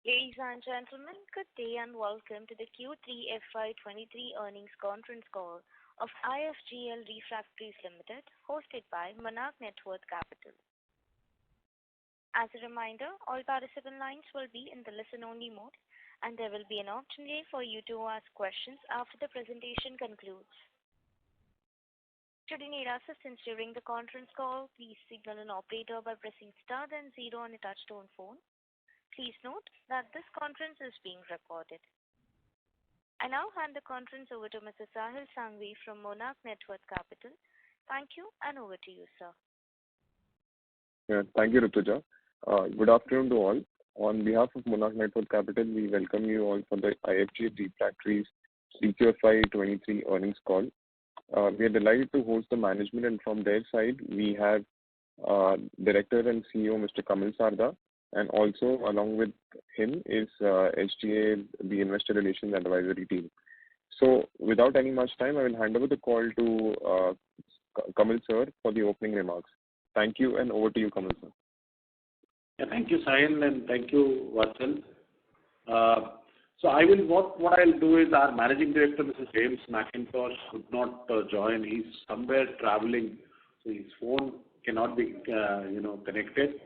Ladies and gentlemen, good day and welcome to the Q3 FY23 earnings conference call of IFGL Refractories Limited, hosted by Monarch Networth Capital. As a reminder, all participant lines will be in the listen-only mode, and there will be an opportunity for you to ask questions after the presentation concludes. Should you need assistance during the conference call, please signal an operator by pressing star then zero on a touch-tone phone. Please note that this conference is being recorded. I now hand the conference over to Mr. Sahil Sangvi from Monarch Networth Capital. Thank you, and over to you, sir. Yeah, thank you, Rutuja. Good afternoon to all. On behalf of Monarch Networth Capital, we welcome you all for the IFGL Refractories FY23 earnings call. We are delighted to host the management, and from their side, we have Director and CEO, Mr. Kamal Sarda, and also along with him is HGA, the Investor Relations Advisory Team. So without any much time, I will hand over the call to Kamal sir for the opening remarks. Thank you, and over to you, Kamal sir. Yeah, thank you, Sahil, and thank you, Vatsal. So what I'll do is our Managing Director, Mr. James McIntosh, could not join. He's somewhere traveling, so his phone cannot be connected.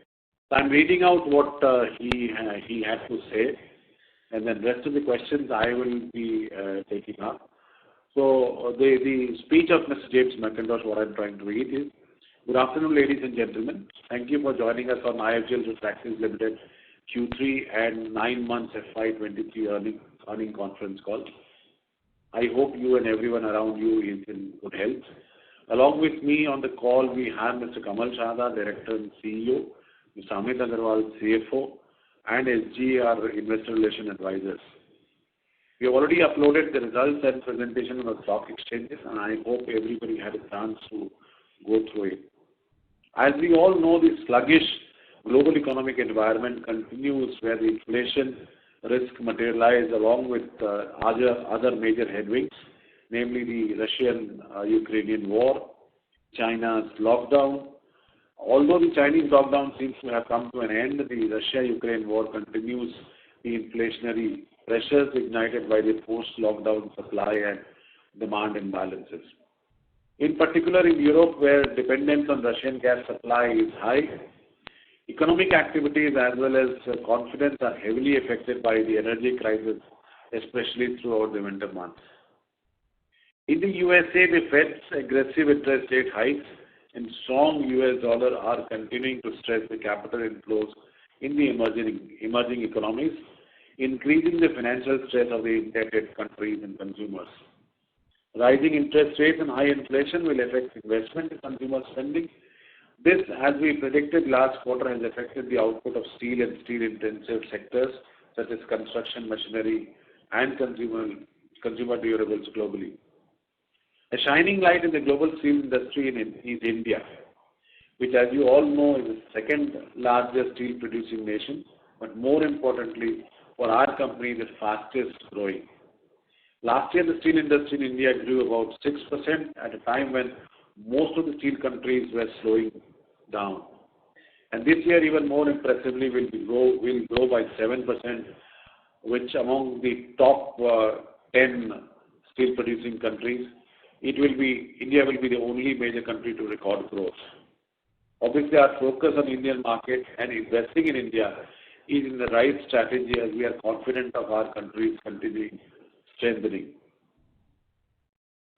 So I'm reading out what he had to say, and then rest of the questions I will be taking up. So the speech of Mr. James McIntosh, what I'm trying to read is, good afternoon, ladies and gentlemen. Thank you for joining us on IFGL Refractories Limited Q3 and 9 months FY23 earning conference call. I hope you and everyone around you is in good health. Along with me on the call, we have Mr. Kamal Sarda, Director and CEO, Mr. Amit Agarwal, CFO, and SG, our Investor Relations Advisors. We have already uploaded the results and presentation on the stock exchanges, and I hope everybody had a chance to go through it. As we all know, the sluggish global economic environment continues, where the inflation risk materializes along with other major headwinds, namely the Russian-Ukrainian war, China's lockdown. Although the Chinese lockdown seems to have come to an end, the Russia-Ukraine war continues the inflationary pressures ignited by the post-lockdown supply and demand imbalances. In particular, in Europe, where dependence on Russian gas supply is high, economic activities as well as confidence are heavily affected by the energy crisis, especially throughout the winter months. In the USA, the Fed's aggressive interest rate hikes and strong US dollar are continuing to stress the capital inflows in the emerging economies, increasing the financial stress of the indebted countries and consumers. Rising interest rates and high inflation will affect investment and consumer spending. This, as we predicted last quarter, has affected the output of steel and steel-intensive sectors such as construction machinery and consumer durables globally. A shining light in the global steel industry is India, which, as you all know, is the second largest steel producing nation, but more importantly, for our company, the fastest growing. Last year, the steel industry in India grew about 6% at a time when most of the steel countries were slowing down. And this year, even more impressively, will grow by 7%, which among the top 10 steel producing countries, India will be the only major country to record growth. Obviously, our focus on Indian market and investing in India is in the right strategy, as we are confident of our country's continuing strengthening.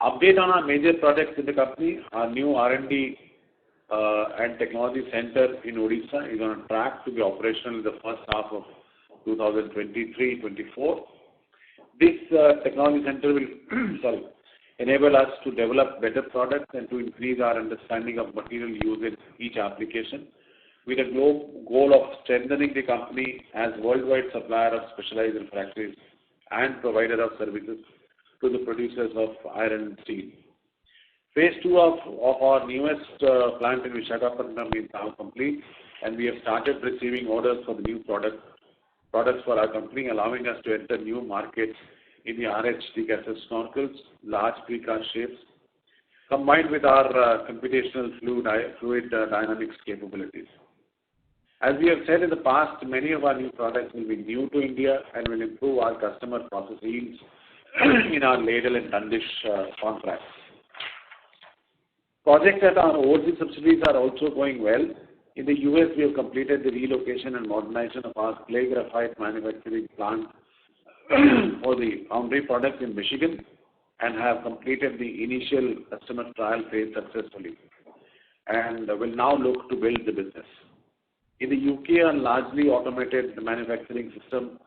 Update on our major projects in the company. Our new R&D and technology center in Odisha is on track to be operational in the first half of 2023-24. This technology center will enable us to develop better products and to increase our understanding of material use in each application, with a goal of strengthening the company as worldwide supplier of specialized refractories and provider of services to the producers of iron and steel. Phase 2 of our newest plant in Visakhapatnam is now complete, and we have started receiving orders for the new products for our company, allowing us to enter new markets in the RH degassed snorkels, large precast shapes, combined with our computational fluid dynamics capabilities. As we have said in the past, many of our new products will be new to India and will improve our customer processes in our ladle and tundish contracts. Projects at our overseas subsidiaries are also going well. In the US, we have completed the relocation and modernization of our clay graphite manufacturing plant for the foundry products in Michigan and have completed the initial customer trial phase successfully and will now look to build the business. In the UK, a largely automated manufacturing system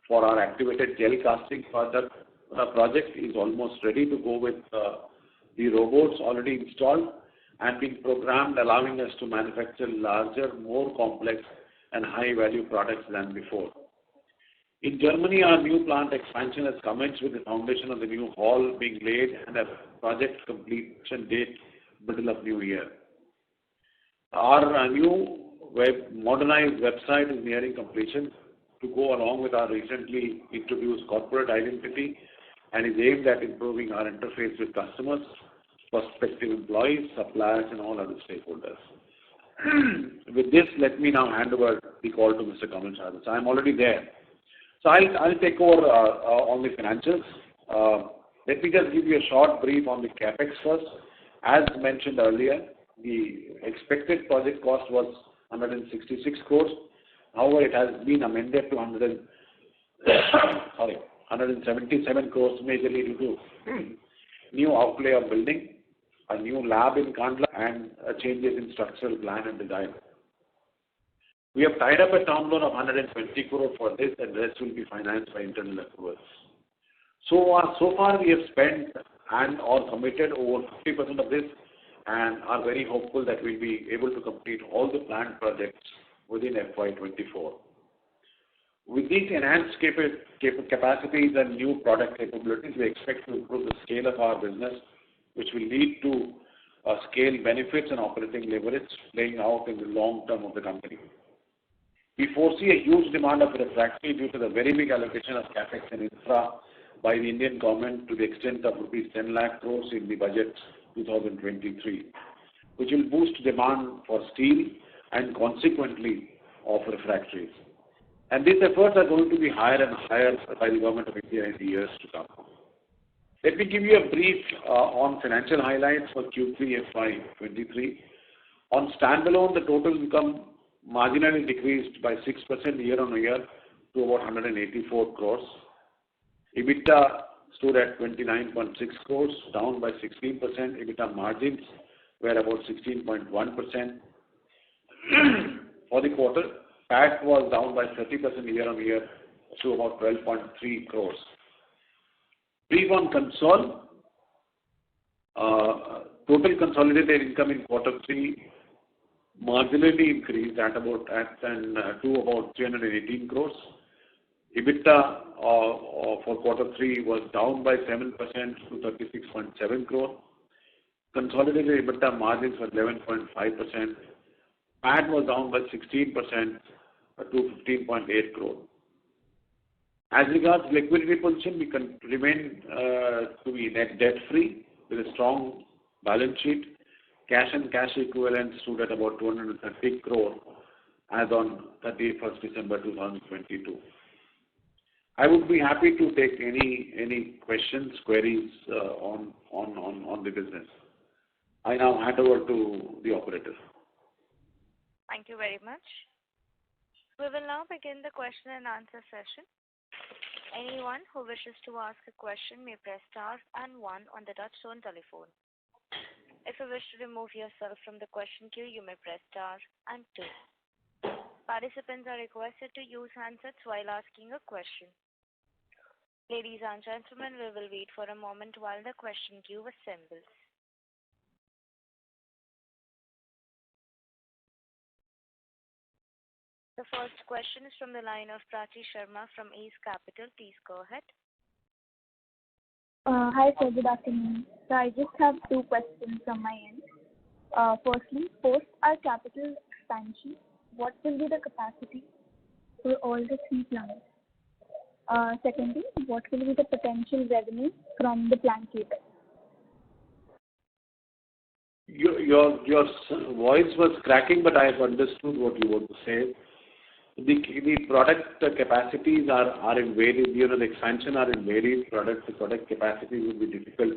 for our activated gel casting project is almost ready to go with the robots already installed and being programmed, allowing us to manufacture larger, more complex and high-value products than before. In Germany, our new plant expansion has commenced with the foundation of the new hall being laid and a project completion date middle of new year. Our new modernized website is nearing completion to go along with our recently introduced corporate identity and is aimed at improving our interface with customers, prospective employees, suppliers, and all other stakeholders. With this, let me now hand over the call to Mr. Kamal Shah. I am already there. So I'll take over on the financials. Let me just give you a short brief on the capex first. As mentioned earlier, the expected project cost was 166 crores. However, it has been amended to 177 crores, majorly due to new outlay of building, a new lab in Kandla, and changes in structural plan and design. We have tied up a term loan of 120 crore for this, and the rest will be financed by internal accruals. So far we have spent and/or committed over 50% of this, and are very hopeful that we'll be able to complete all the planned projects within FY24. With these enhanced capacities and new product capabilities, we expect to improve the scale of our business, which will lead to scale benefits and operating leverage playing out in the long term of the company. We foresee a huge demand of refractory due to the very big allocation of capex and infra by the Indian government to the extent of rupees 10 lakh crores in the budget 2023, which will boost demand for steel and consequently of refractories. And these efforts are going to be higher and higher by the government of India in the years to come. Let me give you a brief on financial highlights for Q3 FY23. On standalone, the total income marginally decreased by 6% year on year to about 184 crores. EBITDA stood at 29.6 crores, down by 16%. EBITDA margins were about 16.1%. For the quarter, PAT was down by 30% year on year to about 12.3 crores. Brief on Concall. Total consolidated income in quarter 3 marginally increased to about 318 crores. EBITDA for quarter 3 was down by 7% to 36.7 crore. Consolidated EBITDA margins were 11.5%. PAT was down by 16% to 15.8 crore. As regards liquidity position, we can remain to be net debt free with a strong balance sheet. Cash and cash equivalents stood at about 230 crore as on 31st December 2022. I would be happy to take any questions, queries on the business. I now hand over to the operator. Thank you very much. We will now begin the question and answer session. Anyone who wishes to ask a question may press star and 1 on the touchtone telephone. If you wish to remove yourself from the question queue, you may press star and 2. Participants are requested to use handsets while asking a question. Ladies and gentlemen, we will wait for a moment while the question queue assembles. The first question is from the line of Prachi Sharma from Ace Capital. Please go ahead. Hi sir, good afternoon. So I just have 2 questions from my end. Firstly, post our capital expansion, what will be the capacity for all the 3 plants? Secondly, what will be the potential revenue from the plant capex? Your voice was cracking, but I have understood what you want to say. The product capacities are in varied, the expansion are in varied products. The product capacity will be difficult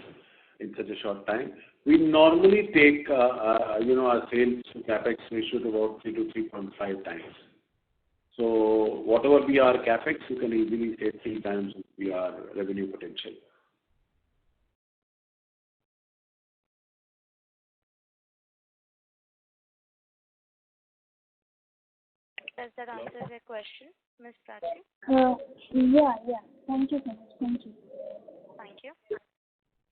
in such a short time. We normally take, our sales to capex ratio to about 3 to 3.5 times. So whatever be our capex, you can easily say 3 times would be our revenue potential. Does that answer your question, Ms. Prachi? Yeah. Thank you so much. Thank you. Thank you.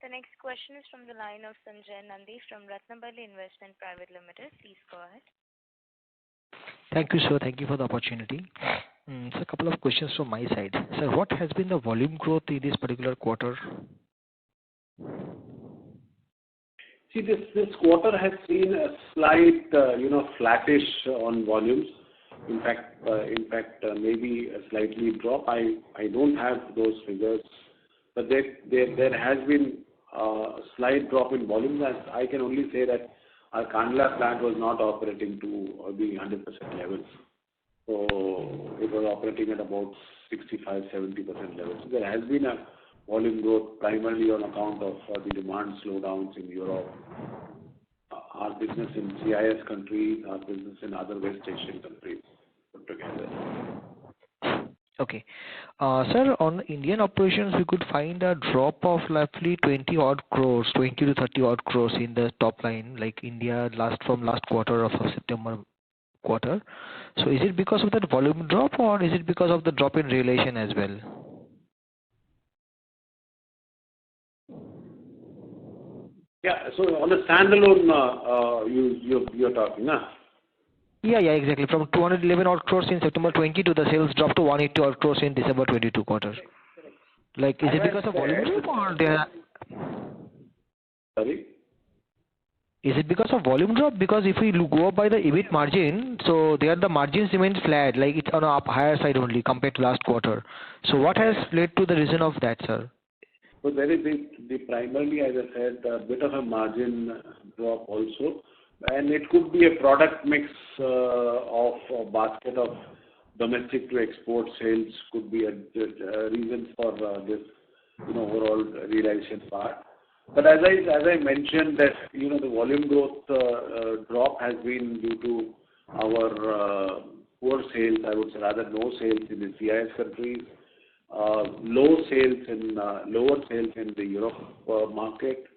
The next question is from the line of Sanjay Nandi from Ratnabali Investment Private Limited. Please go ahead. Thank you, sir. Thank you for the opportunity. So a couple of questions from my side. Sir, what has been the volume growth in this particular quarter? See, this quarter has seen a slight, flattish on volumes. In fact, maybe a slightly drop. I don't have those figures, but there has been a slight drop in volumes. As I can only say that our Kandla plant was not operating to the 100% levels. So it was operating at about 65-70% levels. So there has been a volume growth primarily on account of the demand slowdowns in Europe. Our business in CIS countries, our business in other West Asian countries put together. Okay. Sir, on Indian operations, we could find a drop of roughly 20 to 30 odd crores in the top line, like India from last quarter of September quarter. So is it because of that volume drop or is it because of the drop in realization as well? Yeah, so on a standalone, you're talking, huh? Yeah, exactly. From 211 odd crores in September 20 to the sales dropped to 180 odd crores in December 22 quarter. Like, is it because of volume drop or Sorry? Is it because of volume drop? Because if we go by the EBIT margin, so there the margins remain flat, like it's on a higher side only compared to last quarter. So what has led to the reason of that, sir? So there is the primarily, as I said, a bit of a margin drop also. And it could be a product mix of a basket of domestic to export sales could be a reason for this overall realization part. But as I mentioned that the volume growth drop has been due to our poor sales, I would say rather no sales in the CIS countries, lower sales in the Europe market,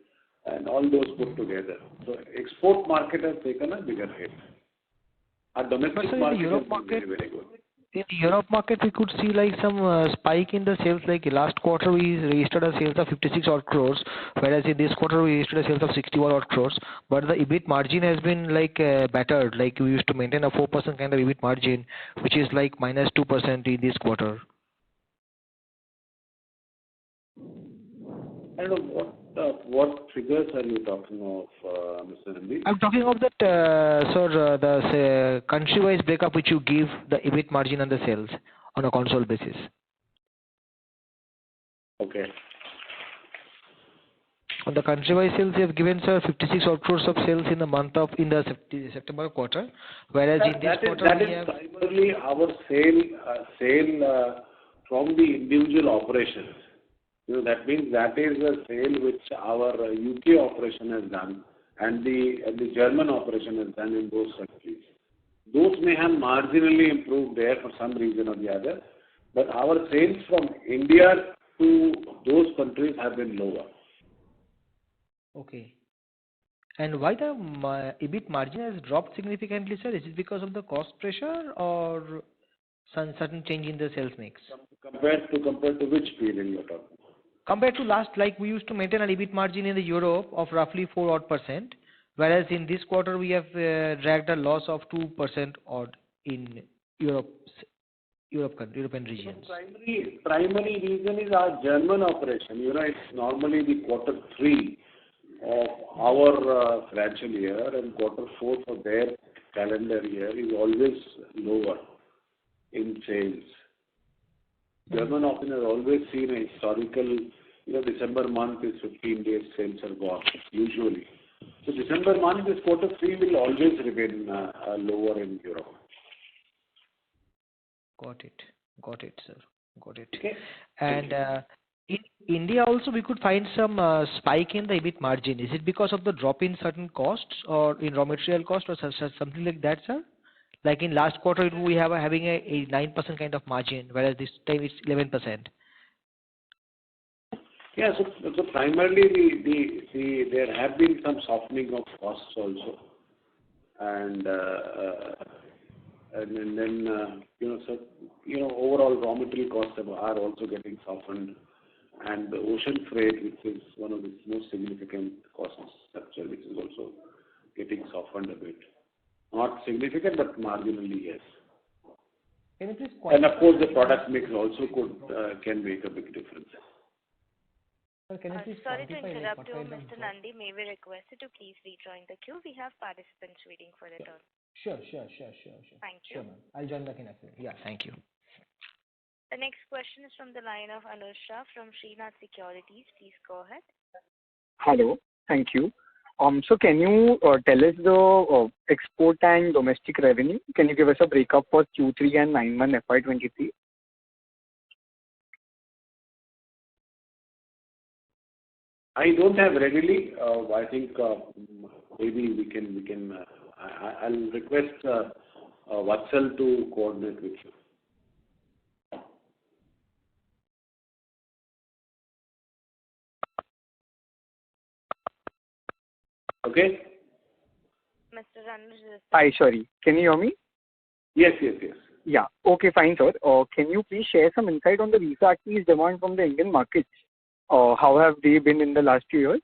and all those put together. So export market has taken a bigger hit. Our domestic market is very, very good. In the Europe market, we could see like some spike in the sales. Like last quarter, we registered a sales of 56 odd crores, whereas in this quarter we registered a sales of 61 odd crores. But the EBIT margin has been like battered. Like we used to maintain a 4% kind of EBIT margin, which is like minus 2% in this quarter. I don't know what figures are you talking of, Mr. Nandi? I'm talking of that, sir, the country-wise breakup which you give the EBIT margin and the sales on a console basis. Okay. On the country-wise sales, you have given, sir, 56 odd crores of sales in the September quarter, whereas in this quarter we have primarily our sale from the individual operations. That means that is a sale which our UK operation has done and the German operation has done in those countries. Those may have marginally improved there for some reason or the other, but our sales from India to those countries have been lower. Okay. And why the EBIT margin has dropped significantly, sir? Is it because of the cost pressure or some certain change in the sales mix? Compared to which period you are talking? Compared to last, like we used to maintain an EBIT margin in the Europe of roughly 4 odd %, whereas in this quarter we have dragged a loss of 2% odd in European regions. So primary reason is our German operation. It's normally the quarter 3 of our financial year, and quarter 4 for their calendar year is always lower in sales. German operation has always seen a historical, December month is 15 days sales are gone, usually. So December month, this quarter 3 will always remain lower in Europe. Got it. Got it, sir. Got it. Okay. And in India also, we could find some spike in the EBIT margin. Is it because of the drop in certain costs or in raw material cost or something like that, sir? Like in last quarter, we have having a 9% kind of margin, whereas this time it's 11%. Yeah. So primarily, there have been some softening of costs also. And then overall raw material costs are also getting softened. And the ocean freight, which is one of the most significant cost structure, which is also getting softened a bit. Not significant, but marginally, yes. Can you please And of course, the product mix also can make a big difference. Sir, can you please Sorry to quantify, interrupt you, what kind of Mr. Nandi. May we request you to please rejoin the queue? We have participants waiting for their turn. Sure. Thank you. Sure, ma'am. I'll join back in a few. Yeah, thank you. The next question is from the line of Anuj Shah from Srinath Securities. Please go ahead. Hello. Thank you. So can you tell us the export and domestic revenue? Can you give us a breakup for Q3 and 9-month FY23? I don't have readily. I think maybe we can. I'll request Vatsal to coordinate with you. Okay. Mr. Anuj. Hi, sorry. Can you hear me? Yes. Yeah. Okay, fine, sir. Can you please share some insight on the refractories demand from the Indian markets? How have they been in the last few years?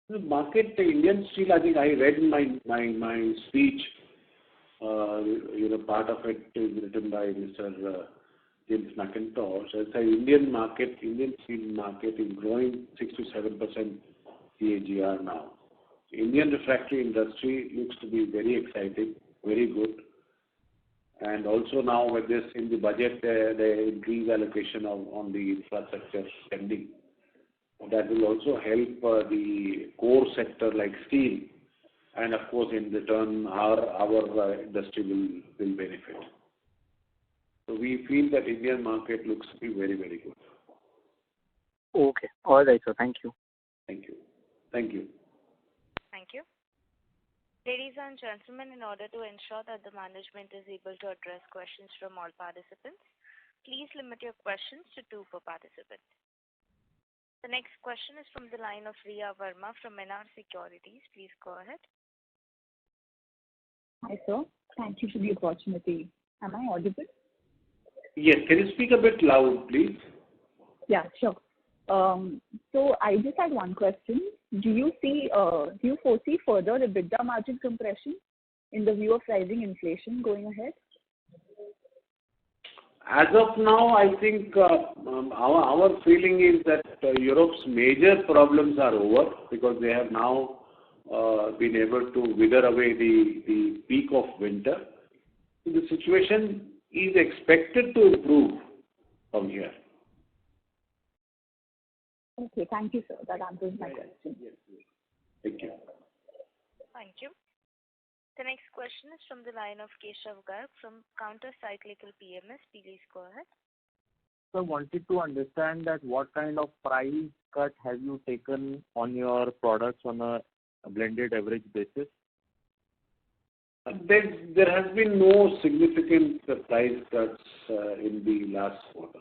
The market, the Indian steel, I think I read in my speech, part of it is written by Mr. James McIntosh. As the Indian steel market is growing 6 to 7% CAGR now. Indian refractory industry looks to be very exciting, very good. And also now with this in the budget, the increased allocation on the infrastructure spending. That will also help the core sector like steel, and of course in return our industry will benefit. So we feel that Indian market looks to be very, very good. Okay. All right, sir. Thank you. Thank you. Thank you. Ladies and gentlemen, in order to ensure that the management is able to address questions from all participants, please limit your questions to 2 per participant. The next question is from the line of Riya Verma from NR Securities. Please go ahead. Hi, sir. Thank you for the opportunity. Am I audible? Yes. Can you speak a bit loud, please? Yeah, sure. So I just had one question. Do you foresee further EBITDA margin compression in the view of rising inflation going ahead? As of now, I think our feeling is that Europe's major problems are over because they have now been able to wither away the peak of winter. So the situation is expected to improve from here. Okay, thank you, sir. That answers my question. Yes. Thank you. Thank you. The next question is from the line of Keshav Garg from Counter Cyclical PMS. Please go ahead. So I wanted to understand that what kind of price cut have you taken on your products on a blended average basis? There has been no significant price cuts in the last quarter.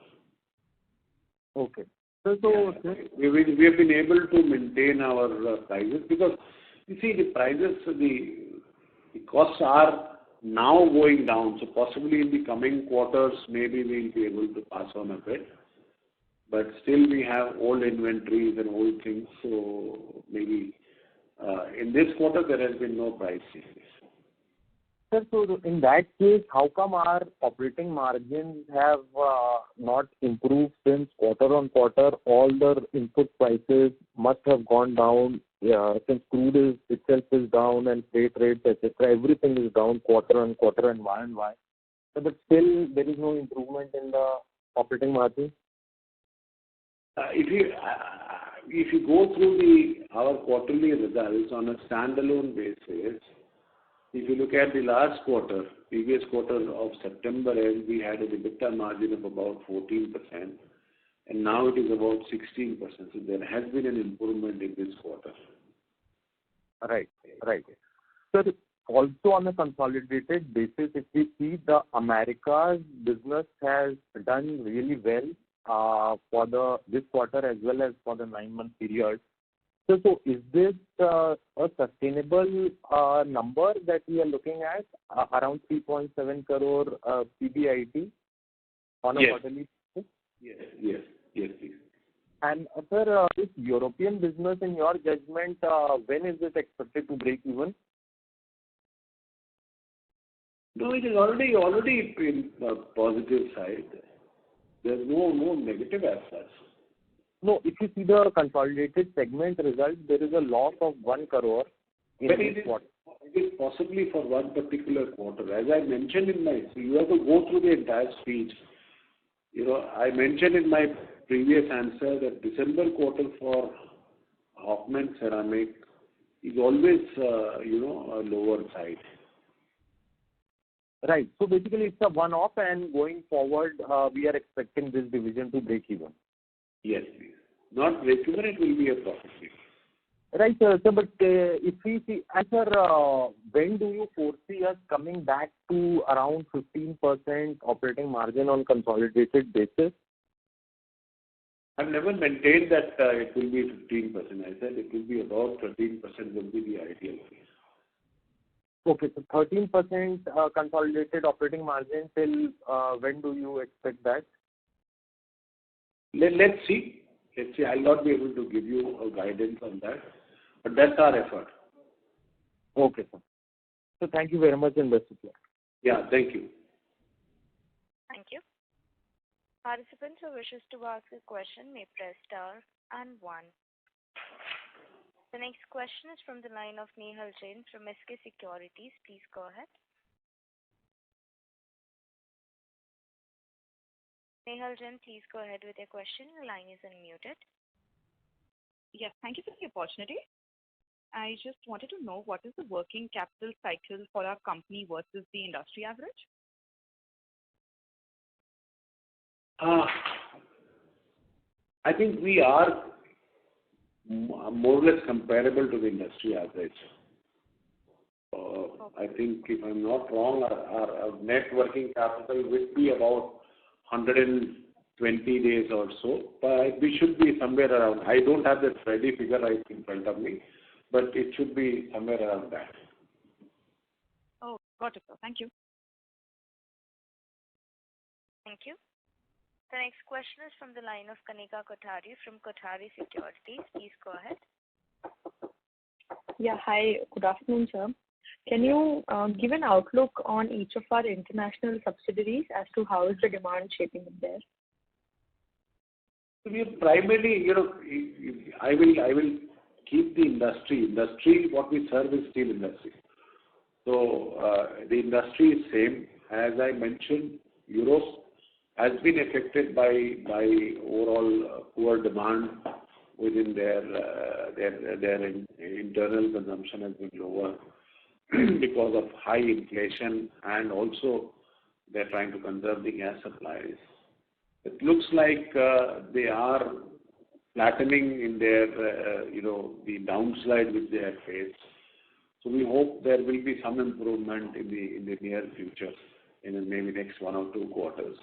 Okay. We have been able to maintain our prices because you see the prices, the costs are now going down. So possibly in the coming quarters, maybe we'll be able to pass on a bit. But still we have old inventories and old things. So maybe in this quarter there has been no price changes. Sir, so in that case, how come our operating margins have not improved since quarter on quarter? All the input prices must have gone down since crude itself is down and freight rates, etc. Everything is down quarter on quarter and Y. So, but still there is no improvement in the operating margin. If you go through our quarterly results on a standalone basis, If you look at the last quarter, previous quarter of September end, we had an EBITDA margin of about 14%, and now it is about 16%. So there has been an improvement in this quarter. Right. So also on a consolidated basis, if we see the Americas business has done really well for this quarter as well as for the 9-month period. So is this a sustainable number that we are looking at, around 3.7 crore PBIT on a quarterly basis? Yes, please. And sir, this European business, in your judgment, when is it expected to break even? No, it is already in the positive side. There's no negative as such. No, if you see the consolidated segment results, there is a loss of 1 crore in this quarter. It is possibly for one particular quarter. As I mentioned you have to go through the entire speech. I mentioned in my previous answer that December quarter for Hoffman Ceramic is always, a lower side. Right. So basically it's a one-off, and going forward, we are expecting this division to break even. Yes, please. Not break even, it will be a profit. Right, sir. So, but if we see, sir, when do you foresee us coming back to around 15% operating margin on consolidated basis? I've never maintained that it will be 15%. I said it will be about 13% will be the ideal case. Okay, so 13% consolidated operating margin, till when do you expect that? Let's see. I'll not be able to give you a guidance on that, but that's our effort. Okay, sir. So thank you very much and best of luck. Yeah, thank you. Thank you. Participants who wishes to ask a question may press star and 1. The next question is from the line of Nehal Jain from SK Securities. Please go ahead. Nehal Jain, please go ahead with your question. Your line is unmuted. Yes, thank you for the opportunity. I just wanted to know what is the working capital cycle for our company versus the industry average? I think we are more or less comparable to the industry average. I think if I'm not wrong, our net working capital will be about 120 days or so, but we should be somewhere around. I don't have the ready figure right in front of me, but it should be somewhere around that. Oh, got it, sir. Thank you. Thank you. The next question is from the line of Kanika Kothari from Kothari Securities. Please go ahead. Yeah, hi. Good afternoon, sir. Can you give an outlook on each of our international subsidiaries as to how is the demand shaping up there? We primarily, I will keep the industry. Industry, what we serve is steel industry. So the industry is same. As I mentioned, Europe has been affected by overall poor demand within their internal consumption has been lower because of high inflation, and also they're trying to conserve the gas supplies. It looks like they are flattening in their, the downslide which they have faced. So we hope there will be some improvement in the near future, in maybe next 1 or 2 quarters.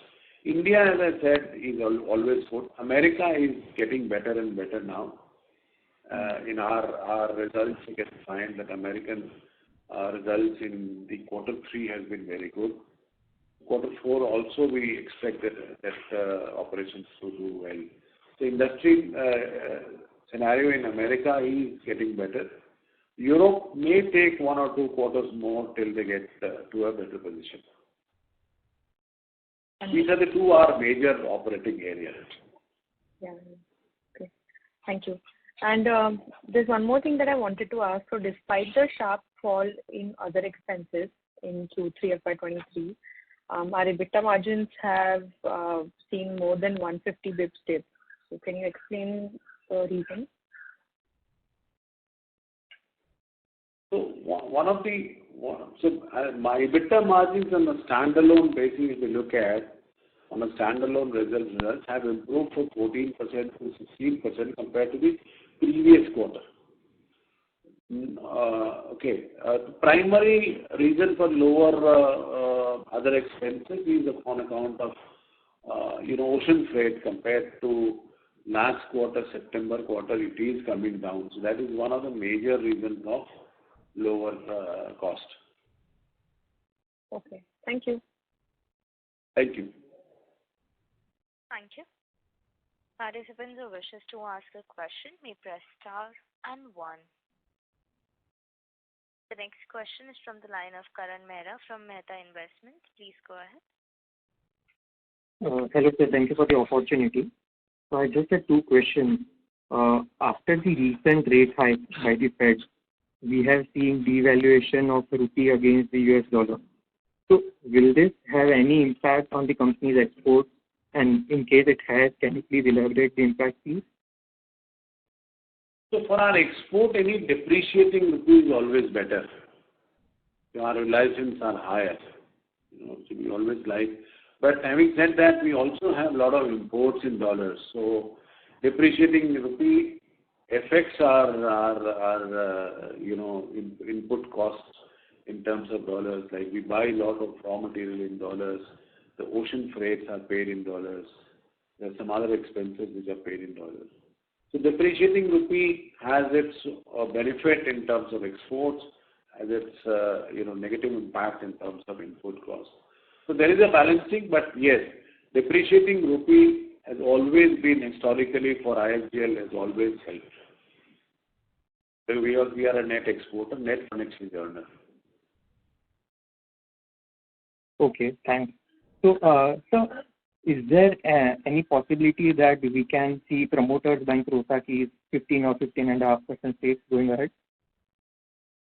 India, as I said, is always good. America is getting better and better now. In our results, we can find that American results in the quarter 3 has been very good. Quarter 4 also we expect that operations to do well. The industry scenario in America is getting better. Europe may take 1 or 2 quarters more till they get to a better position. These are the 2 our major operating areas. Yeah. Okay. Thank you. And there's one more thing that I wanted to ask. So despite the sharp fall in other expenses in Q3 FY23, our EBITDA margins have seen more than 150 bps dip. So can you explain the reason? So one of the My EBITDA margins on a standalone basis, if you look at, on a standalone results have improved from 14% to 16% compared to the previous quarter. The primary reason for lower other expenses is on account of ocean freight compared to last quarter, September quarter, it is coming down. So that is one of the major reasons of lower cost. Okay. Thank you. Thank you. Thank you. Participants who wishes to ask a question may press star and 1. The next question is from the line of Karan Mehra from Mehta Investments. Please go ahead. Hello, sir. Thank you for the opportunity. So I just had 2 questions. After the recent rate hike by the Fed, we have seen devaluation of rupee against the US dollar. So will this have any impact on the company's exports? And in case it has, can you please elaborate the impact, please? So for our export, any depreciating rupee is always better. Our realizations are higher. So we always like. But having said that, we also have a lot of imports in dollars. So depreciating rupee affects our input costs in terms of dollars. Like we buy a lot of raw material in dollars. The ocean freights are paid in dollars. There are some other expenses which are paid in dollars. So depreciating rupee has its benefit in terms of exports, has its negative impact in terms of input costs. So there is a balancing, but yes, depreciating rupee has always been historically for IFGL has always helped. So we are a net exporter, net foreign exchange earner. Okay, thanks. So, is there any possibility that we can see promoters buying Rosaki's 15 or 15.5% stakes going ahead?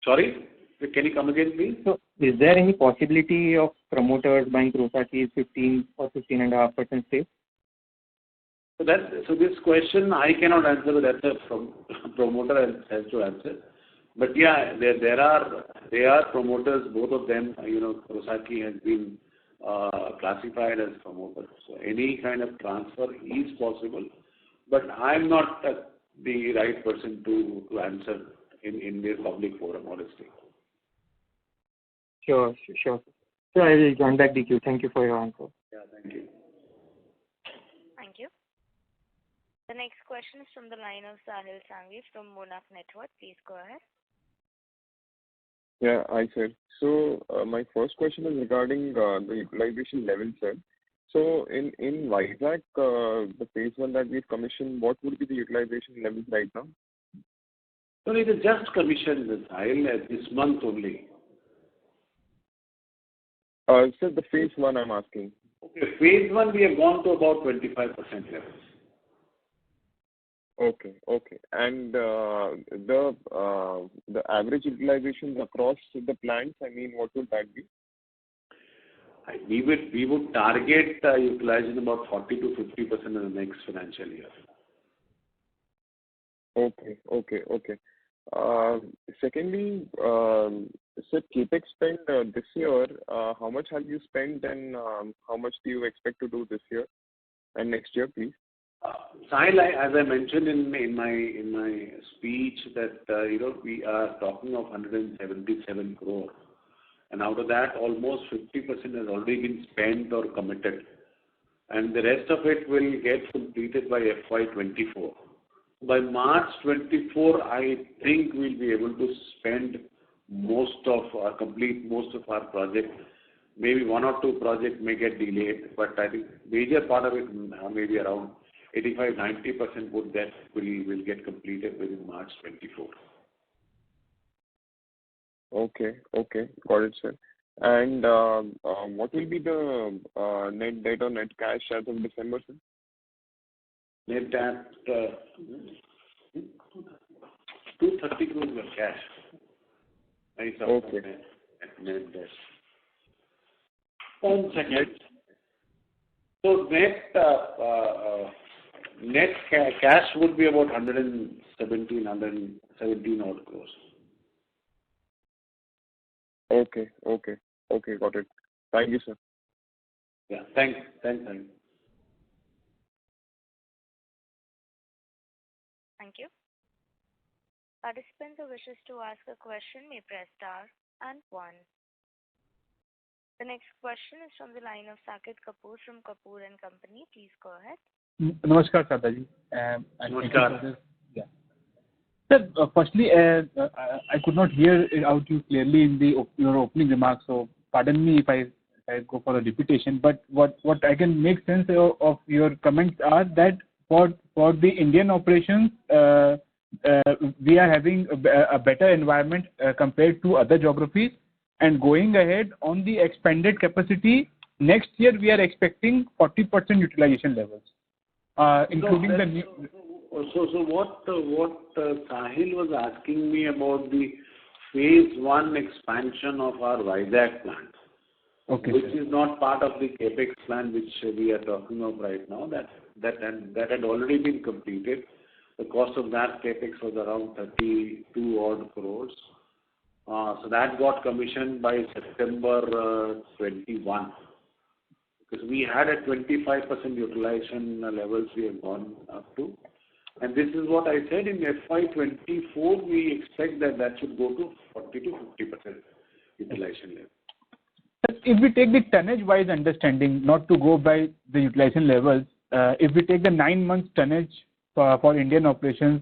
Sorry? Can you come again, please? So, is there any possibility of promoters buying Rosaki's 15 or 15.5% stakes? So this question I cannot answer, but that's a promoter has to answer. But yeah, there are promoters, both of them. Rosaki has been classified as promoters. So any kind of transfer is possible, but I'm not the right person to answer in this public forum, honestly. Sure. So I will join back the queue. Thank you for your answer. Yeah, thank you. Thank you. The next question is from the line of Sahil Sanghi from Monarch Network. Please go ahead. Yeah, hi, sir. So my first question is regarding the utilization level, sir. So in Vizag, the phase 1 that we've commissioned, what would be the utilization levels right now? So it is just commissioned this month only. Sir, the phase 1 I'm asking. Okay, phase 1 we have gone to about 25% levels. Okay. And the average utilizations across the plants, I mean, what would that be? We would target utilizing about 40 to 50% in the next financial year. Okay. Secondly, sir, CapEx spend this year, how much have you spent and how much do you expect to do this year and next year, please? Sahil, as I mentioned in my speech that we are talking of 177 crore, and out of that almost 50% has already been spent or committed, and the rest of it will get completed by FY24. By March 24, I think we'll be able to spend complete most of our projects. Maybe 1 or 2 projects may get delayed, but I think major part of it, maybe around 85-90% will get completed within March 24. Okay. Got it, sir. And what will be the net debt or net cash as of December, sir? Net debt, 230 crores of cash. Okay. Net debt. 1 second. So net cash would be about 117 odd crores. Okay. Got it. Thank you, sir. Yeah. Thanks. Thank you. Participants who wishes to ask a question may press star and 1. The next question is from the line of Saket Kapoor from Kapoor and Company. Please go ahead. Namaskar, Sadaji. Namaskar. Yeah. Sir, firstly, I could not hear it out you clearly in your opening remarks, so pardon me if I go for a repetition. But what I can make sense of your comments are that for the Indian operations, we are having a better environment compared to other geographies. And going ahead on the expanded capacity, next year we are expecting 40% utilization levels, including the new. So what Sahil was asking me about the phase 1 expansion of our Vizag plant, okay, which sir. is not part of the capex plan which we are talking of right now. That had already been completed. The cost of that capex was around 32 odd crores. So that got commissioned by September 21. Because we had a 25% utilization levels we have gone up to. And this is what I said in FY24, we expect that should go to 40 to 50% utilization level. If we take the tonnage-wise understanding, not to go by the utilization levels, if we take the 9 months tonnage for Indian operations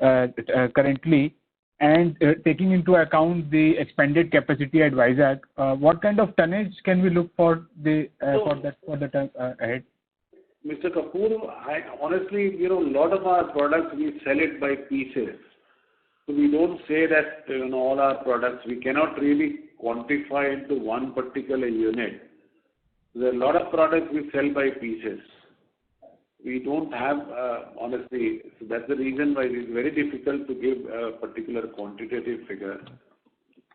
currently, and taking into account the expanded capacity at Vizag, what kind of tonnage can we look for the time ahead? Mr. Kapoor, honestly, a lot of our products we sell it by pieces. So we don't say that all our products we cannot really quantify into one particular unit. There are a lot of products we sell by pieces. We don't have, honestly, so that's the reason why it's very difficult to give a particular quantitative figure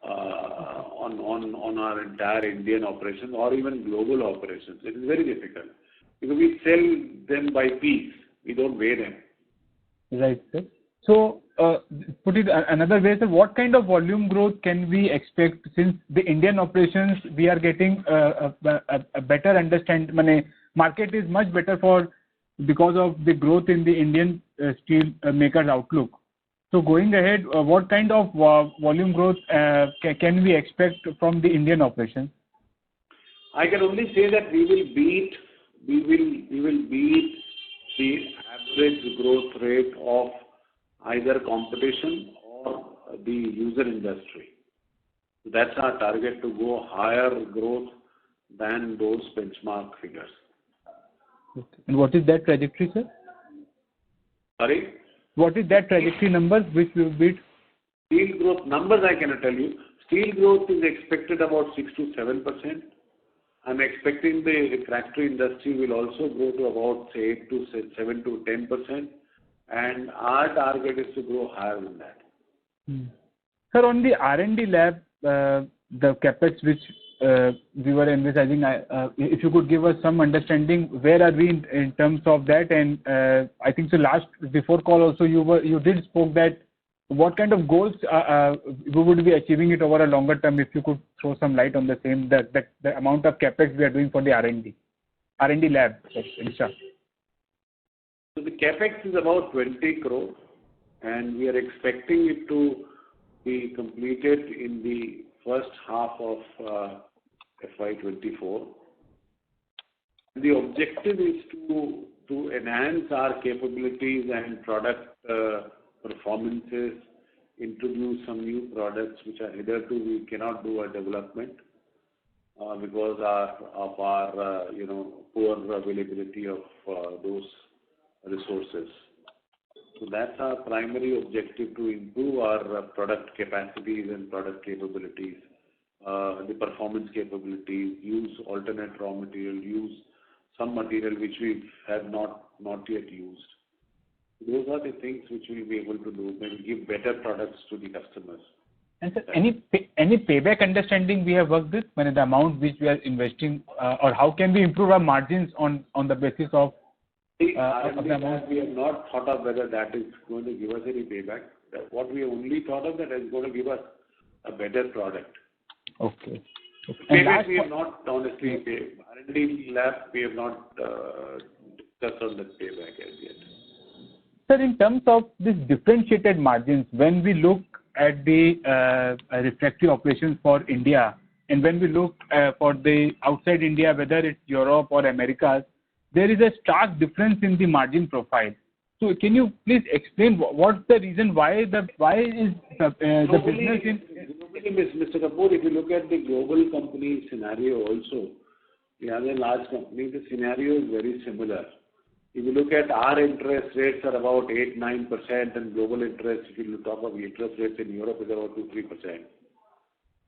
on our entire Indian operations or even global operations. It is very difficult because we sell them by piece. We don't weigh them. Right, sir. So, put it another way, sir, what kind of volume growth can we expect since the Indian operations we are getting a better understanding? Market is much better because of the growth in the Indian steel makers outlook. So going ahead, what kind of volume growth can we expect from the Indian operations? I can only say that we will beat the average growth rate of either competition or the user industry. That's our target, to go higher growth than those benchmark figures. Okay. And what is that trajectory, sir? Sorry? What is that trajectory number which will beat? Steel growth numbers I cannot tell you. Steel growth is expected about 6 to 7%. I'm expecting the refractory industry will also grow to about 7 to 10%. And our target is to grow higher than that. Sir, on the R&D lab, the capex which we were envisaging, if you could give us some understanding, where are we in terms of that? And I think so before call also you did spoke that what kind of goals we would be achieving it over a longer term. If you could throw some light on the same, the amount of capex we are doing for the R&D lab, etc. So the capex is about 20 crore, and we are expecting it to be completed in the first half of FY24. The objective is to enhance our capabilities and product performances, introduce some new products which are hitherto we cannot do a development because of our poor availability of those resources. So that's our primary objective, to improve our product capacities and product capabilities, the performance capabilities, use alternate raw material, use some material which we have not yet used. Those are the things which we'll be able to do, maybe give better products to the customers. And sir, any payback understanding we have worked with, when the amount which we are investing, or how can we improve our margins on the basis of the amount? We have not thought of whether that is going to give us any payback. What we only thought of that is going to give us a better product. Okay. Payment we have not honestly paid. R&D lab we have not discussed on the payback as yet. Sir, in terms of this differentiated margins, when we look at the refractory operations for India, and when we look for the outside India, whether it's Europe or Americas, there is a stark difference in the margin profile. So, can you please explain what's the reason why is the business in? Mr. Kapoor, if you look at the global company scenario also, the other large company, the scenario is very similar. If you look at our interest rates are about 8-9%, and global interest, if you talk of interest rates in Europe, is about 2-3%.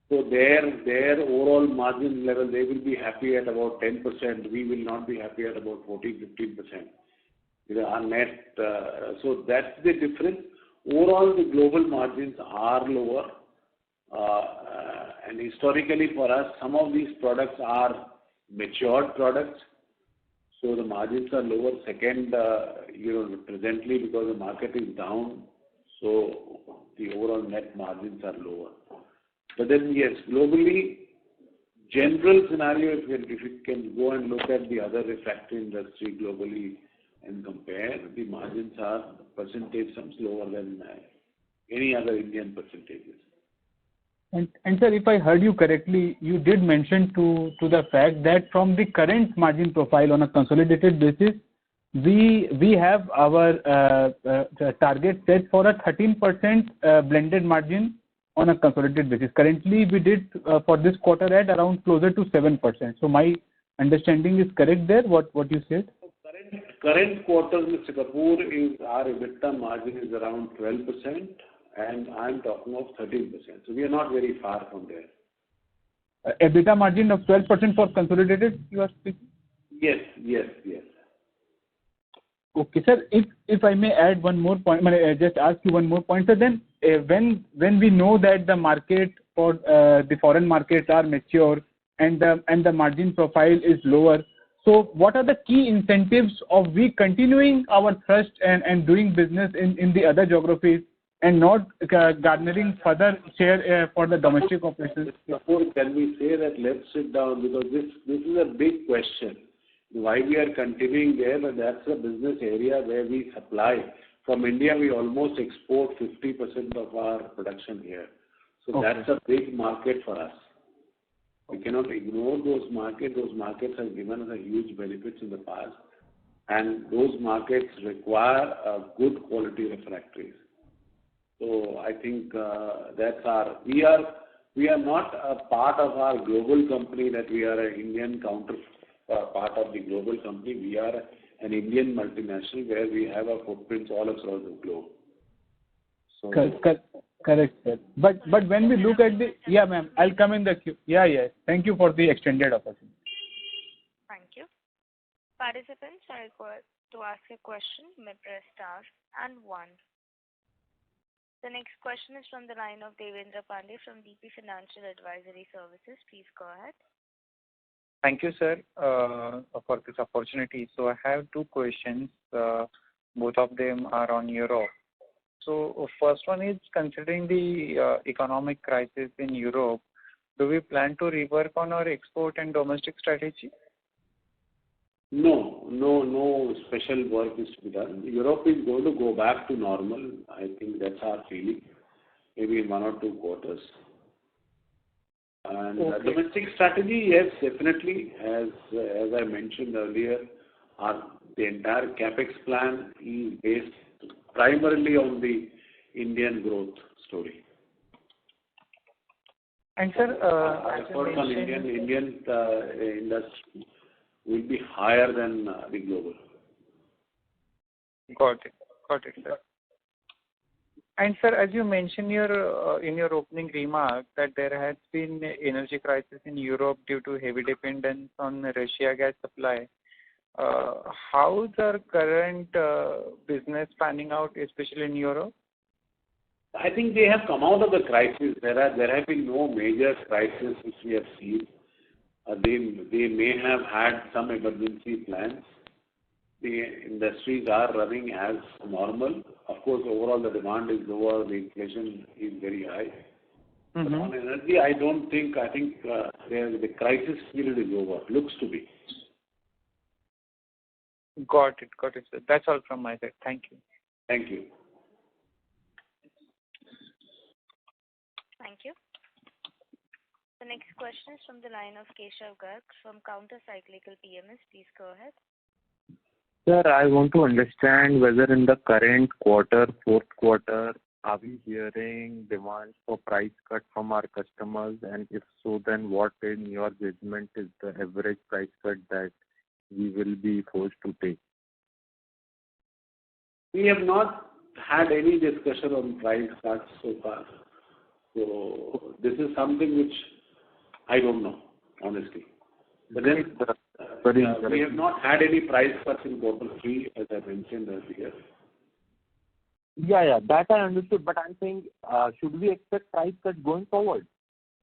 So their overall margin level, they will be happy at about 10%. We will not be happy at about 14-15%. Our net, so that's the difference. Overall, the global margins are lower, and historically for us, some of these products are matured products. So the margins are lower. Second, presently because the market is down, so the overall net margins are lower. But then yes, globally, general scenario, if you can go and look at the other refractory industry globally and compare, the margins are percentage sums lower than any other Indian percentages. And sir, if I heard you correctly, you did mention to the fact that from the current margin profile on a consolidated basis, we have our target set for a 13% blended margin on a consolidated basis. Currently, we did for this quarter at around closer to 7%. So my understanding is correct there, what you said? Current quarter, Mr. Kapoor, is our EBITDA margin is around 12%, and I'm talking of 13%. So we are not very far from there. EBITDA margin of 12% for consolidated, you are speaking? Yes. Okay, sir. If I may add one more point, just ask you one more point. So then, when we know that the market for the foreign markets are mature and the margin profile is lower, so what are the key incentives of we continuing our thrust and doing business in the other geographies and not garnering further share for the domestic operations? Kapoor, can we say that let's sit down, because this is a big question. Why we are continuing there, but that's a business area where we supply. From India, we almost export 50% of our production here. So That's a big market for us. We cannot ignore those markets. Those markets have given us a huge benefits in the past, and those markets require a good quality refractories. So I think that's our. We are not a part of our global company that we are an Indian counter part of the global company. We are an Indian multinational where we have our footprints all across the globe. So correct, sir. But when we look at the ma'am, I'll come in the queue. Yeah. Thank you for the extended opportunity. Thank you. Participants are required to ask a question. May press star and 1. The next question is from the line of Devendra Pandey from DP Financial Advisory Services. Please go ahead. Thank you, sir, for this opportunity. So I have two questions. Both of them are on Europe. So first one is, considering the economic crisis in Europe, do we plan to rework on our export and domestic strategy? No special work is to be done. Europe is going to go back to normal. I think that's our feeling. Maybe in 1 or 2 quarters. And domestic strategy, yes, definitely. As I mentioned earlier, the entire capex plan is based primarily on the Indian growth story. And sir, efforts on Indian industry will be higher than the global. Got it, sir. And sir, as you mentioned in your opening remark that there has been energy crisis in Europe due to heavy dependence on Russia gas supply. How's our current business panning out, especially in Europe? I think they have come out of the crisis. There have been no major crisis which we have seen. They may have had some emergency plans. The industries are running as normal. Of course, overall the demand is lower, the inflation is very high. But on energy, I think the crisis period is over. Looks to be. Got it, sir. That's all from my side. Thank you. Thank you. Thank you. The next question is from the line of Keshav Garg from Counter Cyclical PMS. Please go ahead. Sir, I want to understand whether in the current quarter, fourth quarter, are we hearing demands for price cut from our customers? And if so, then what, in your judgment, is the average price cut that we will be forced to take? We have not had any discussion on price cuts so far. So this is something which I don't know, honestly. But then we have not had any price cuts in quarter 3, as I mentioned earlier. Yeah, that I understood. But I'm saying, should we expect price cuts going forward?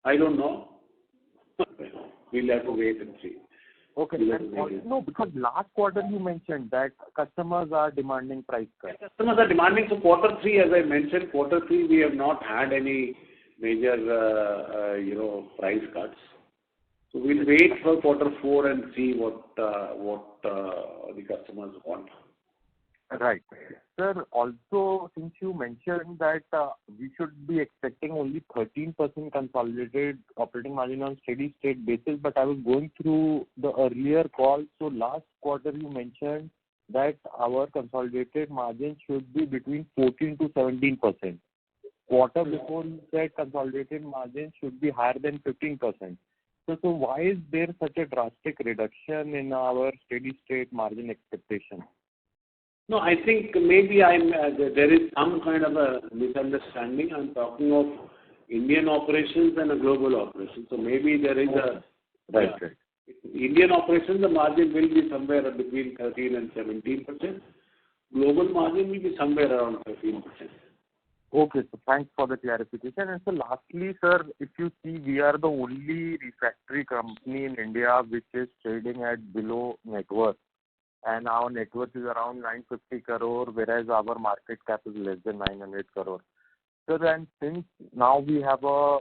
I don't know. We'll have to wait and see. Okay. No, because last quarter you mentioned that customers are demanding price cuts. Yeah, customers are demanding. So quarter 3, as I mentioned, quarter 3 we have not had any major, price cuts. So we'll wait for quarter 4 and see what the customers want. Right. Sir, also, since you mentioned that we should be expecting only 13% consolidated operating margin on steady state basis, but I was going through the earlier call. So last quarter you mentioned that our consolidated margin should be between 14 to 17%. Quarter before you said consolidated margin should be higher than 15%. So why is there such a drastic reduction in our steady state margin expectation? No, I think maybe there is some kind of a misunderstanding. I'm talking of Indian operations and a global operation. So maybe there is a... Right. Indian operations, the margin will be somewhere between 13 and 17%. Global margin will be somewhere around 13%. Okay, so thanks for the clarification. And so lastly, sir, if you see, we are the only refractory company in India which is trading at below net worth. And our net worth is around 950 crore, whereas our market cap is less than 900 crore. So then, since now we have a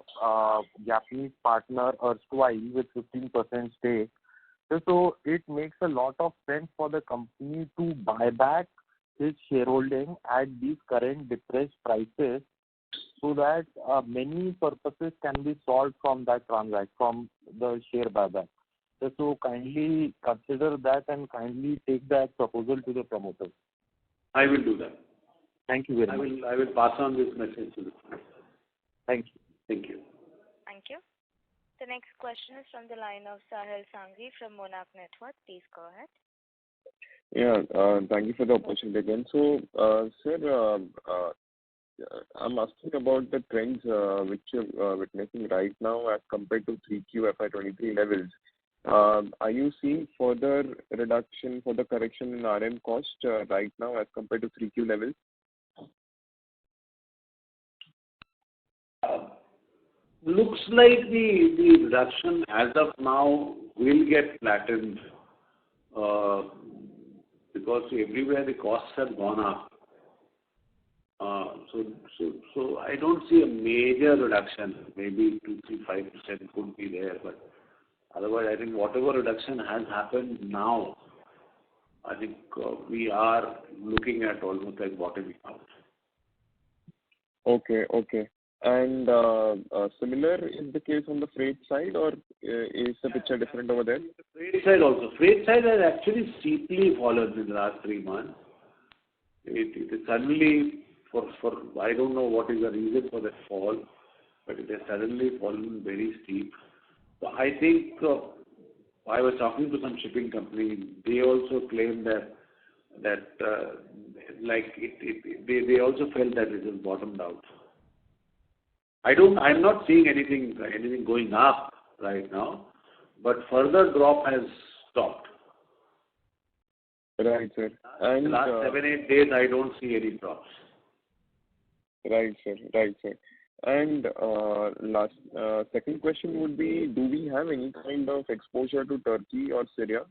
Japanese partner, erstwhile, with 15% stake, so it makes a lot of sense for the company to buy back his shareholding at these current depressed prices, so that many purposes can be solved from that transaction, from the share buyback. So kindly consider that and kindly take that proposal to the promoters. I will do that. Thank you very much. I will pass on this message to the promoters. Thank you. Thank you. Thank you. The next question is from the line of Sahil Sanghi from Monarch Network. Please go ahead. Yeah, thank you for the opportunity again. So, sir, I'm asking about the trends which you're witnessing right now as compared to 3Q FY23 levels. Are you seeing further reduction, further correction in RM cost right now as compared to 3Q levels? Looks like the reduction as of now will get flattened because everywhere the costs have gone up. So I don't see a major reduction. Maybe 2-5% could be there, but otherwise I think whatever reduction has happened now, I think we are looking at almost like bottoming out. Okay. And similar is the case on the freight side, or is the picture different over there? The freight side also. Freight side has actually steeply fallen in the last 3 months. It suddenly, for I don't know what is the reason for that fall, but it has suddenly fallen very steep. So I think I was talking to some shipping company. They also claim that they also felt that it has bottomed out. I'm not seeing anything going up right now, but further drop has stopped. Right, sir. And the last 7-8 days, I don't see any drops. Right, sir. And second question would be, do we have any kind of exposure to Turkey or Syria?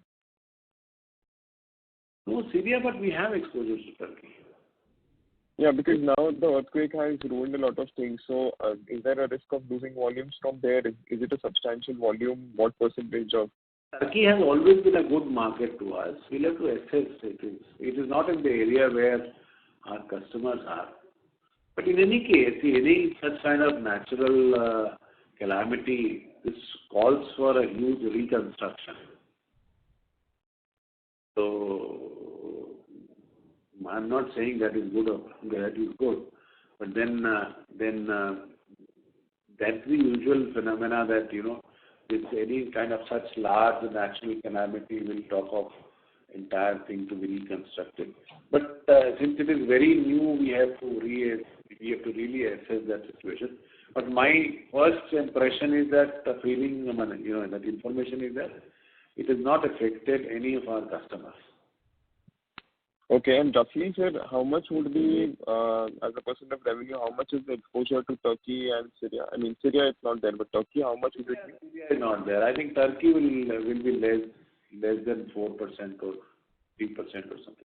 No, Syria, but we have exposure to Turkey. Yeah, because now the earthquake has ruined a lot of things. So, is there a risk of losing volumes from there? Is it a substantial volume? What percentage of? Turkey has always been a good market to us. We'll have to assess it. It is not in the area where our customers are. But in any case, any such kind of natural calamity, this calls for a huge reconstruction. So, I'm not saying that is good or that is good, but then that's the usual phenomena that, with any kind of such large natural calamity will talk of entire thing to be reconstructed. But since it is very new, we have to really assess that situation. But my first impression is that that information is that it has not affected any of our customers. Okay, and roughly, sir, how much would be, as a percent of revenue, how much is the exposure to Turkey and Syria? I mean, Syria is not there, but Turkey, how much is it? Syria is not there. I think Turkey will be less than 4% or 3% or something.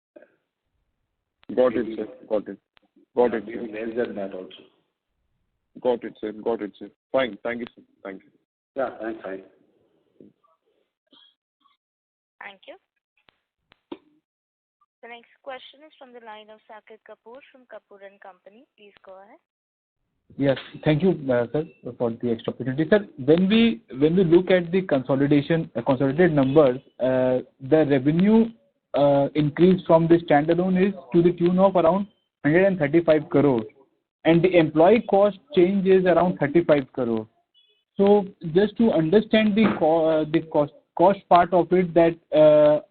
Got it, sir. Got it. Maybe less than that also. Got it, sir. Fine. Thank you, sir. Thank you. Yeah, thanks. Fine. Thank you. The next question is from the line of Saket Kapoor from Kapoor and Company. Please go ahead. Yes, thank you, sir, for the extra opportunity. Sir, when we look at the consolidated numbers, the revenue increase from the standalone is to the tune of around 135 crore, and the employee cost change is around 35 crore. So just to understand the cost part of it, that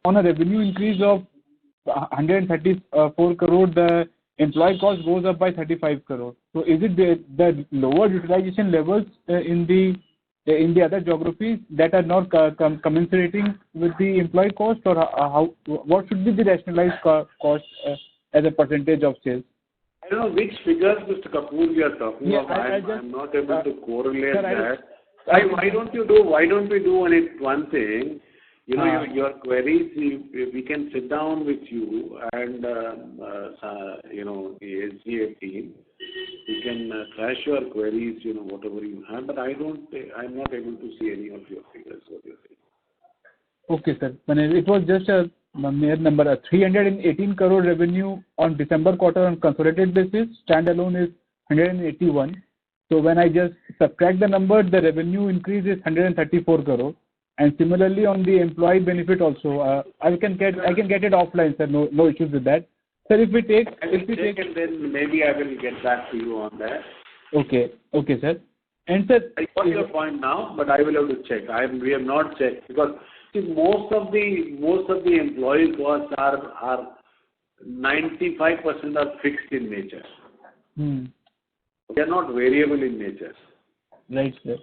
on a revenue increase of 134 crore, the employee cost goes up by 35 crore. So is it the lower utilization levels in the other geographies that are not commensurating with the employee cost, or what should be the rationalized cost as a percentage of sales? I don't know which figures, Mr. Kapoor, we are talking about. I'm not able to correlate that. Why don't we do one thing? Your queries, we can sit down with you and the SGA team. We can trash your queries, whatever you have. But I'm not able to see any of your figures. What you're saying. Okay, sir. It was just a mere number. 318 crore revenue on December quarter on consolidated basis. Standalone is 181. So when I just subtract the number, the revenue increase is 134 crore. And similarly on the employee benefit also, I can get it offline, sir. No issues with that. Sir, if we take, and then maybe I will get back to you on that. Okay, sir. And sir, I got your point now, but I will have to check. We have not checked because most of the employee costs are 95% are fixed in nature. They are not variable in nature. Right, sir.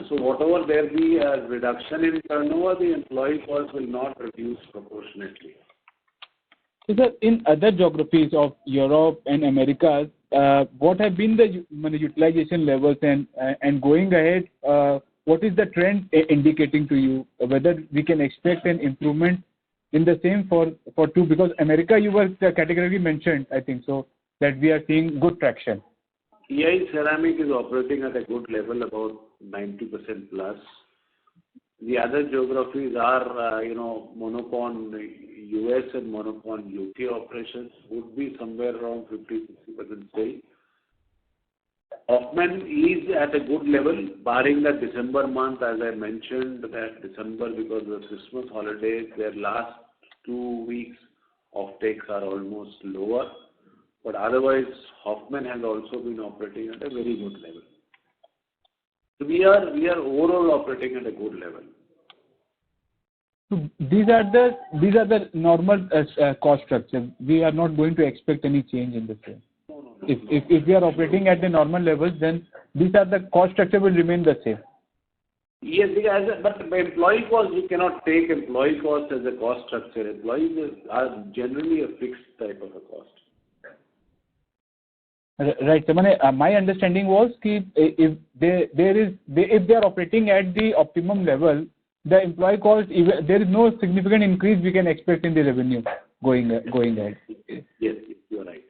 So whatever there be a reduction in turnover, the employee cost will not reduce proportionately. So sir, in other geographies of Europe and Americas, what have been the utilization levels, and going ahead, what is the trend indicating to you, whether we can expect an improvement in the same for two, because America you were categorically mentioned, I think so, that we are seeing good traction. EI ceramic is operating at a good level, about 90% plus. The other geographies are, monocon US and monocon UK operations would be somewhere around 50-60% sale. Hoffman is at a good level, barring the December month, as I mentioned, that December, because of the Christmas holidays, their last 2 weeks of takes are almost lower. But otherwise, Hoffman has also been operating at a very good level. So we are overall operating at a good level. So these are the normal cost structure. We are not going to expect any change in the same. No. If we are operating at the normal levels, then these are the cost structure will remain the same. Yes, but by employee cost, you cannot take employee cost as a cost structure. Employees are generally a fixed type of a cost. Right. So my understanding was that if they are operating at the optimum level, the employee cost, there is no significant increase we can expect in the revenue going ahead. Yes, you are right.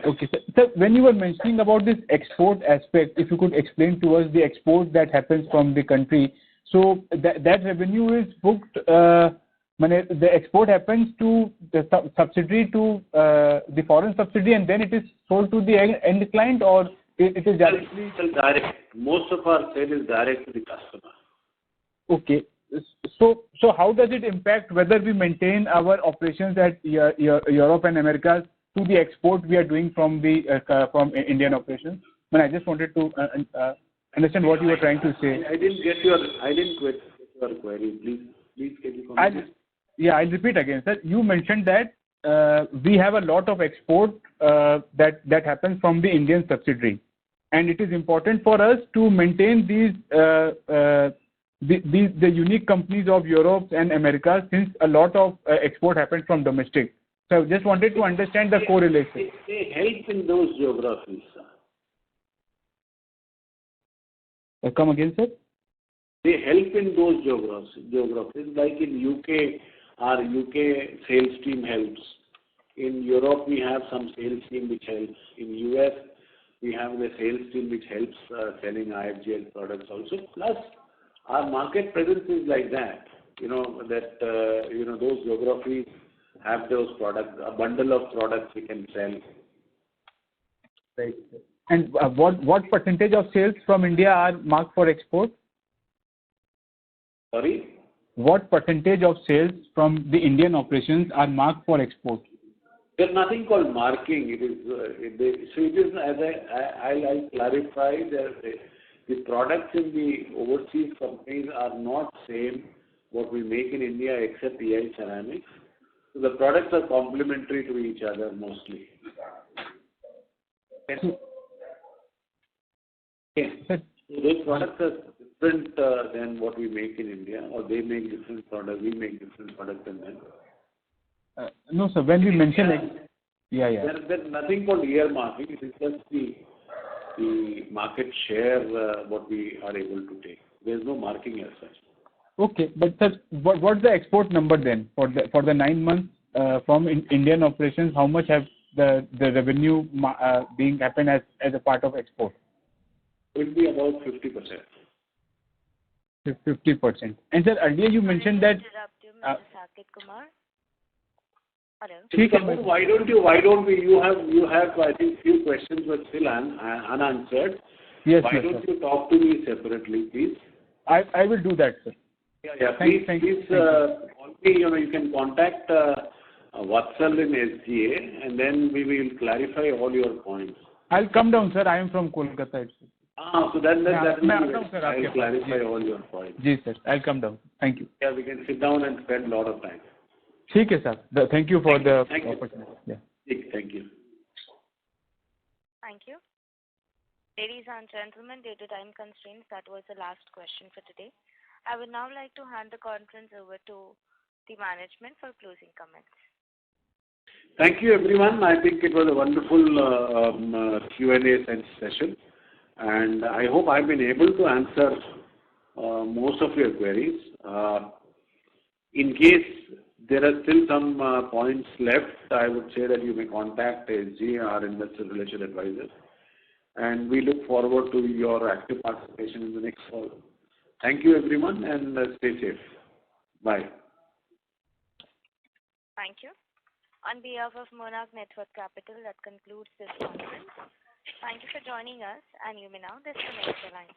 Okay, sir. Sir, when you were mentioning about this export aspect, if you could explain to us the export that happens from the country. So that revenue is booked, the export happens to the subsidiary to the foreign subsidiary, and then it is sold to the end client, or it is directly? Direct. Most of our sale is direct to the customer. Okay. So how does it impact whether we maintain our operations at Europe and Americas to the export we are doing from the from Indian operations? I just wanted to understand what you were trying to say. I didn't get your query. Please can you comment? I'll repeat again, sir. You mentioned that we have a lot of export that happens from the Indian subsidiary, and it is important for us to maintain the unique companies of Europe and America, since a lot of export happens from domestic. So I just wanted to understand the correlation. They help in those geographies, sir. Come again, sir? They help in those geographies. Like in UK, our UK sales team helps. In Europe, we have some sales team which helps. In US, we have the sales team which helps selling IFGL products also. Plus, our market presence is like that. Those geographies have those products, a bundle of products we can sell. Right. And what percentage of sales from India are marked for export? Sorry? What percentage of sales from the Indian operations are marked for export? There's nothing called marking. It is as I'll clarify, the products in the overseas companies are not same what we make in India except EI ceramics. So the products are complementary to each other mostly. Okay. So those products are different than what we make in India, or they make different products, we make different products than them. No, sir. When we mention There's nothing called earmarking. It is just the market share what we are able to take. There's no marking as such. Okay, but sir, what's the export number then for the 9 months from Indian operations? How much have the revenue being happened as a part of export? It will be about 50%. 50%. And sir, earlier you mentioned that. Mr. Saket Kumar. Hello. Why don't we? You have I think few questions were still unanswered. Yes. Why don't you talk to me separately, please? I will do that, sir. Yeah. Please call me. You can contact Vatsal in SGA, and then we will clarify all your points. I'll come down, sir. I am from Kolkata. So that I'll clarify all your points. Yes, sir. I'll come down. Thank you. Yeah, we can sit down and spend a lot of time. Okay, sir. Thank you for the opportunity. Yeah. Thank you. Thank you. Ladies and gentlemen, due to time constraints, that was the last question for today. I would now like to hand the conference over to the management for closing comments. Thank you, everyone. I think it was a wonderful Q&A session, and I hope I've been able to answer most of your queries. In case there are still some points left, I would say that you may contact SG, our investor relation advisor, and we look forward to your active participation in the next call. Thank you, everyone, and stay safe. Bye. Thank you. On behalf of Monarch Networth Capital, that concludes this conference. Thank you for joining us, and you may now disconnect your line.